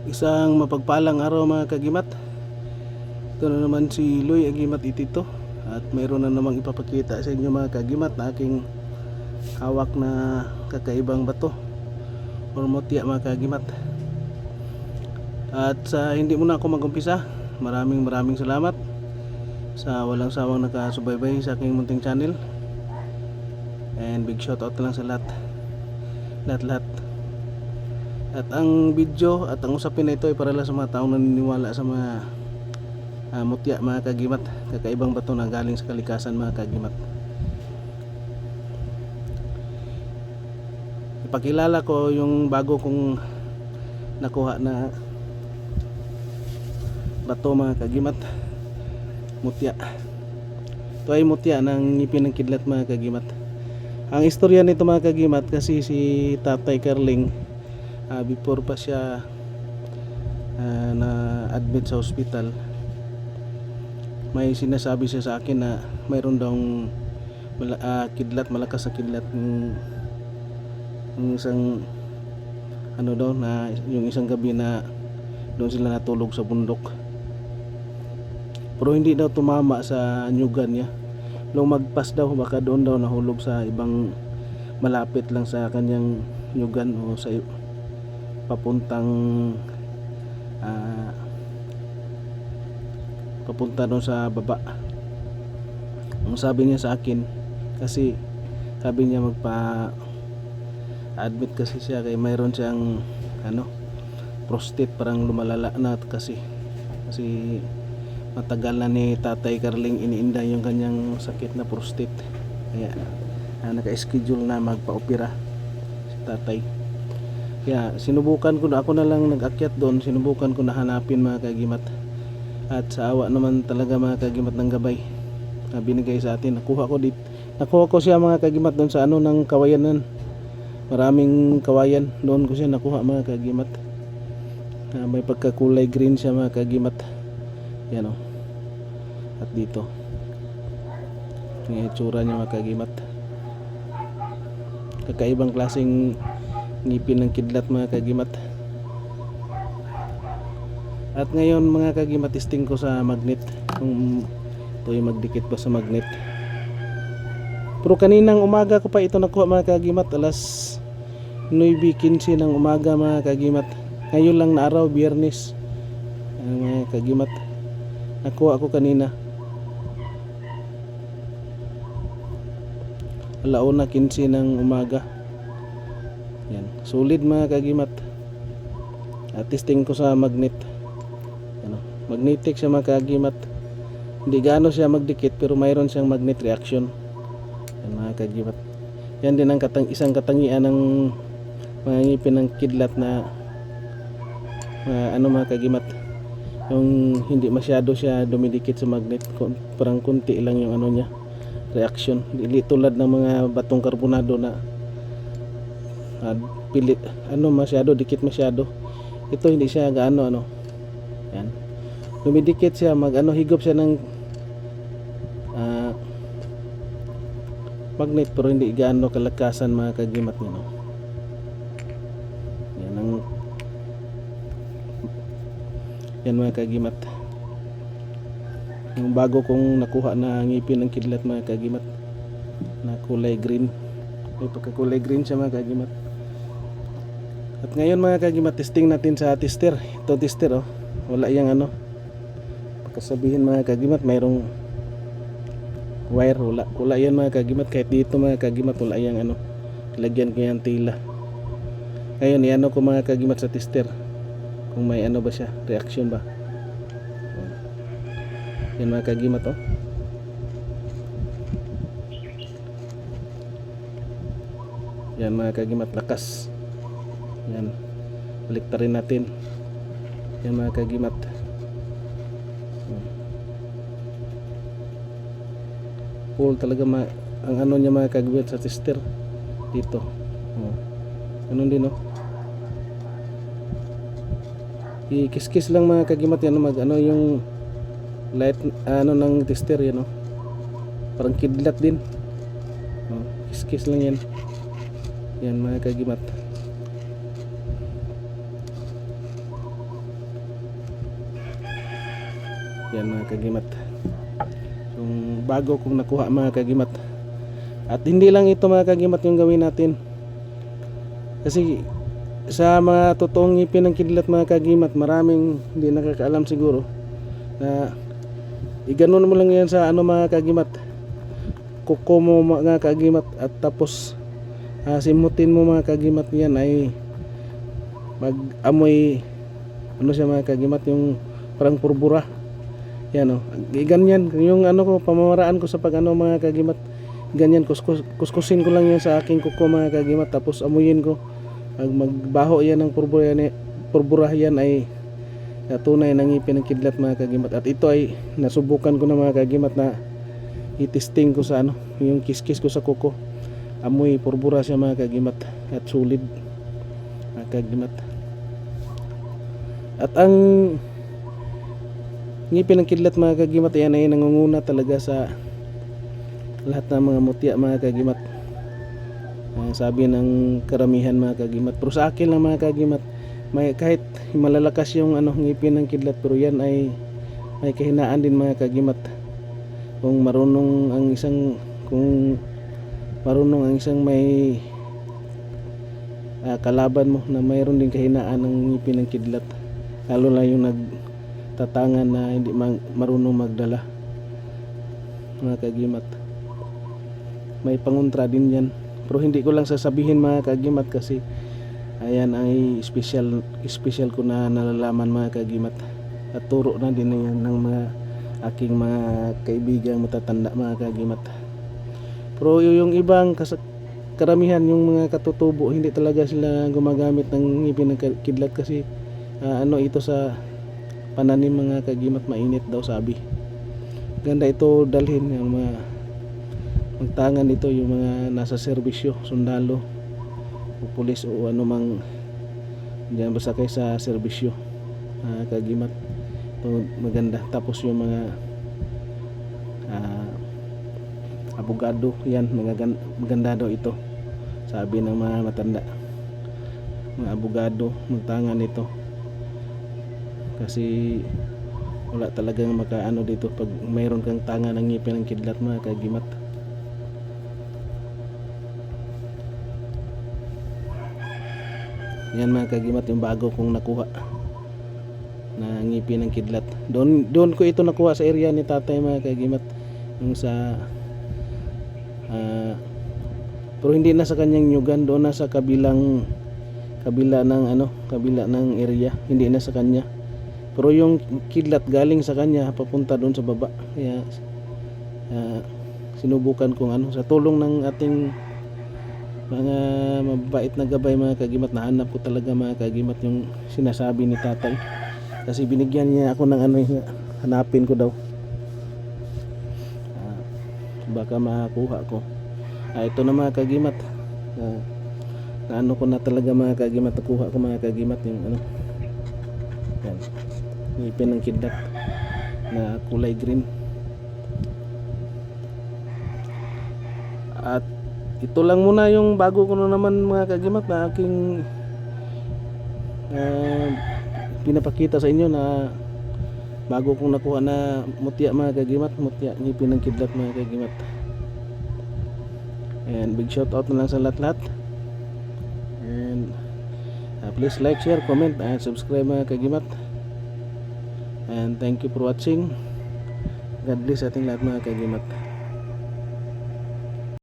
Isang mapagpalang araw mga kagimat. Ito na naman si Loy Agimat Itito. At mayroon na namang ipapakita sa inyo mga kagimat na aking hawak na kakaibang bato or mutya mga kagimat. At sa hindi muna ako mag-umpisa, maraming salamat sa walang sawang nakasubaybay sa aking munting channel. And big shout out na lang sa lahat. At ang video at ang usapin na ito ay para lang sa mga taong naniniwala sa mga mutya mga kagimat, kakaibang bato na galing sa kalikasan mga kagimat. Ipakilala ko yung bago kong nakuha na bato mga kagimat, mutya. Ito ay mutya ng ngipin ng kidlat mga kagimat. Ang istorya nito mga kagimat, kasi si Tatay Carling before pa siya na admit sa hospital, may sinasabi siya sa akin na mayroon daw kidlat, malakas na kidlat yung isang ano daw, na yung isang gabi na doon sila natulog sa bundok, pero hindi daw tumama sa nyugan niya. Lumagpas daw, baka doon daw nahulog sa ibang malapit lang sa kanyang nyugan o sa papuntang papunta doon sa baba. Ang sabi niya sa akin, kasi sabi niya magpa-admit kasi siya kay mayroon siyang prostate, parang lumalala na kasi matagal na ni Tatay Carling iniinda yung kanyang sakit na prostate, kaya naka-schedule na magpa-opera si Tatay. Kaya sinubukan ko na, ako na lang nag-akyat doon, sinubukan ko na hanapin mga kagimat. At sa awa naman talaga mga kagimat ng gabay na binigay sa atin, nakuha ko siya mga kagimat doon sa ng kawayanan. Maraming kawayan, doon ko siya nakuha mga kagimat. May pagkakulay green siya mga kagimat. Yan o. At dito yung itsura niya mga kagimat, kakaibang klaseng ngipin ng kidlat mga kagimat. At ngayon mga kagimat, testing ko sa magnet kung ito yung magdikit pa sa magnet. Pero kaninang umaga ko pa ito nakuha mga kagimat, alas 9:15 ng umaga mga kagimat. Ngayon lang na araw, Biyernes mga kagimat, nakuha ko kanina 1:15 ng umaga. Yan, solid mga kagimat. At testing ko sa magnet. Magnetic siya mga kagimat. Hindi gaano siya magdikit, pero mayroon siyang magnet reaction. Yan mga kagimat. Yan din ang isang katangian ng mga ngipin ng kidlat na mga kagimat. Yung hindi masyado siya dumidikit sa magnet, parang kunti lang yung niya, reaction. Hindi tulad ng mga batong karbonado na pilit masyado, dikit masyado. Ito hindi siya gaano yan, dumidikit siya, higop siya ng magnet, pero hindi gaano kalakasan mga kagimat niya yan mga kagimat. Yung bago kong nakuha na ngipin ng kidlat mga kagimat na kulay green, may pagkakulay green siya mga kagimat. At ngayon mga kagimat, testing natin sa tester. Ito tester wala yang pagkasabihin mga kagimat mayroong wire, wala yan mga kagimat. Kahit dito mga kagimat wala yang lagyan ko yan tila. Ngayon ko mga kagimat sa tester kung may ba siya, reaction ba. Yan mga kagimat yan mga kagimat, lakas. Yan, baliktarin natin. Yan mga kagimat. Full talaga ang niya mga kagimat sa tester dito. Ganun din ikis-kis lang mga kagimat yan yung light ng tester yan parang kidlat din. Kis-kis lang yan. Yan mga kagimat. Yan mga kagimat. Yung bago kong nakuha mga kagimat. At hindi lang ito mga kagimat yung gawin natin. Kasi sa mga totoong ngipin ng kidlat mga kagimat, maraming hindi nakakaalam siguro na iganon mo lang yan sa ano mga kagimat, kuko mo mga kagimat, at tapos simutin mo mga kagimat, yan ay mag-amoy ano siya mga kagimat, yung parang purbura. Yan o, ganyan yung ano ko, pamamaraan ko sa pag ano mga kagimat, ganyan, kuskusin ko lang yan sa aking kuko mga kagimat, tapos amuyin ko. Pag magbaho yan ng purbura yan ay tunay na ngipin ng kidlat mga kagimat. At ito ay nasubukan ko na mga kagimat, na itesting ko sa ano, yung kiskis ko sa kuko, amoy purbura siya mga kagimat, at sulit mga kagimat. At ang ngipin ng kidlat mga kagimat, yan ay nangunguna talaga sa lahat ng mga mutya mga kagimat. Sabi ng karamihan mga kagimat, pero sa akin lang mga kagimat, may kahit malalakas yung ano ngipin ng kidlat, pero yan ay may kahinaan din mga kagimat. Kung marunong ang isang may kalaban mo na mayroon din kahinaan ng ngipin ng kidlat, lalo na yung nagtatangan na hindi marunong magdala mga kagimat, may pangontra din yan. Pero hindi ko lang sasabihin mga kagimat, kasi ayan ay special ko na nalalaman mga kagimat, at turo na din yan ng mga aking mga kaibigang matatanda mga kagimat. Pero yung ibang karamihan, yung mga katutubo, hindi talaga sila gumagamit ng ngipin ng kidlat, kasi ano ito sa pananim mga kagimat, mainit daw sabi. Ganda ito dalhin yung mga magtangan dito, yung mga nasa serbisyo, sundalo o pulis o ano mang diyan basta kay sa serbisyo kagimat. Ito maganda. Tapos yung mga abogado, yan maganda daw ito, sabi ng mga matanda, mga abogado magtangan nito, kasi wala talagang makaano dito pag mayroon kang tangan ng ngipin ng kidlat mga kagimat. Yan mga kagimat, yung bago kong nakuha na ngipin ng kidlat. Doon ko ito nakuha sa area ni tatay mga kagimat, yung sa pero hindi na sa kanyang nyugan, doon na sa kabila ng area, hindi na sa kanya. Pero yung kidlat galing sa kanya papunta doon sa baba. Kaya sinubukan kong sa tulong ng ating mga mabait na gabay mga kagimat, nahanap ko talaga mga kagimat yung sinasabi ni tatay, kasi binigyan niya ako ng hanapin ko daw, baka makakuha ko. Ito na mga kagimat, naano ko na talaga mga kagimat, nakuha ko mga kagimat yung yan, ngipin ng kidlat na kulay green. At ito lang muna yung bago ko na naman mga kagimat na aking pinapakita sa inyo, na bago kong nakuha na mutya mga kagimat, mutya ngipin ng kidlat mga kagimat. And big shout out na lang sa lahat-lahat, and please like, share, comment, and subscribe mga kagimat. And thank you for watching. God bless ating lahat mga kagimat.